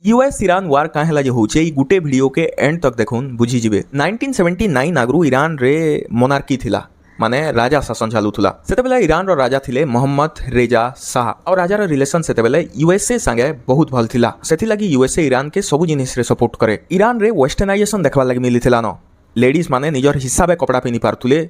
US Iran वार काहे ला जे होचे ई गुटे video के एंड तक देखुन बुझी जिबे। 1979 आगु ईरान रे मोनार्की थिला माने राजा शासन चालू थुला। सेतेबेले ईरान रो राजा थिले मोहम्मद रेजा शाह और राजा रो रिलेशन सेतेबेले यूएसए संगे बहुत भल थिला। सेथि लागि यूएसए ईरान के सब जिनिस रे सपोर्ट करे। ईरान रे वेस्टर्नाइजेशन देखबा लागि मिलिथिला न। लेडीज माने निजर हिसाबे कपड़ा पिनि पारथुले,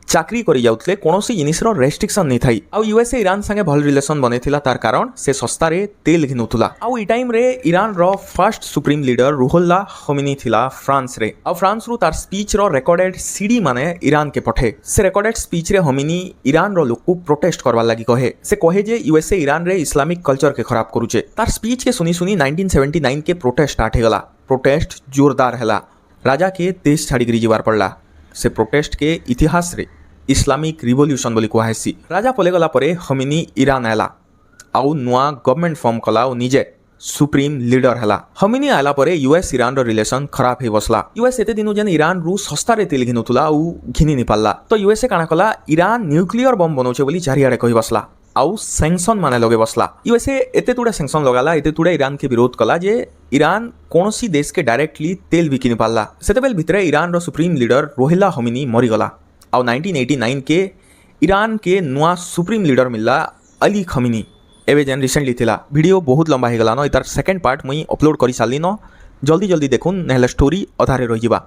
चाकरी करी जाउथले, कोनोसी जिनिसर रेस्ट्रिक्शन नहीं थाई। आउ यूएसए ईरान संगे भल रिलेशन बनेथिला तार कारण से सस्ता रे तेल घिनुथुला। आउ ई टाइम रे ईरान रो first supreme leader Ruhollah Khomeini थिला फ्रांस रे। आउ फ्रांस रु तार स्पीच रो रेकॉर्डेड सीडी माने ईरान के पठे। से रेकॉर्डेड स्पीच रे खमीनी ईरान रो लोक को प्रोटेस्ट करवा लागि कहे। से कहे जे यूएसए ईरान रे इस्लामिक कल्चर के खराब करूचे। तार स्पीच के सुनी सुनी 1979 के प्रोटेस्ट स्टार्ट हेगला। प्रोटेस्ट जोरदार हैला। राजा के देश छाड़ी गिरी जीवार पड़ला। से प्रोटेस्ट के इतिहास रे इस्लामिक रिवोल्यूशन बोली कहुसी। राजा पलेगला परे खमीनी ईरान आला आउ नुआ गवर्नमेंट फॉर्म कला और निजे सुप्रीम लीडर हैला। खमीनी आला परे यूएस ईरान रो रिलेशन खराब हे बसला। यूएस एते दिनु जेन ईरान रु सस्ता रे तेल घिनुथुला आउ घिनि नि पाला। तो यूएसए काना कला ईरान न्यूक्लियर बम बनौचे बोली चारियाडे कहि बसला आउ सैंक्शन माने लगे बसला। यूएसए एते तुडे सैंक्शन लगाला, एते तुडे ईरान के विरोध कला जे ईरान कोनोसी देश के डायरेक्टली तेल बिकि नि पाला। सेतेबेल भितरे ईरान रो सुप्रीम लीडर रुहुल्लाह खमीनी मरी गला। और 1989 के ईरान के नुआ सुप्रीम लीडर मिलला अली खमीनी। एवे जेन रिसेंटली थिला। वीडियो बहुत लंबा हो गला न। इतार सेकंड पार्ट मुई अपलोड करी सारली न। जल्दी जल्दी देखुन नहले स्टोरी अधारे रही जिबा।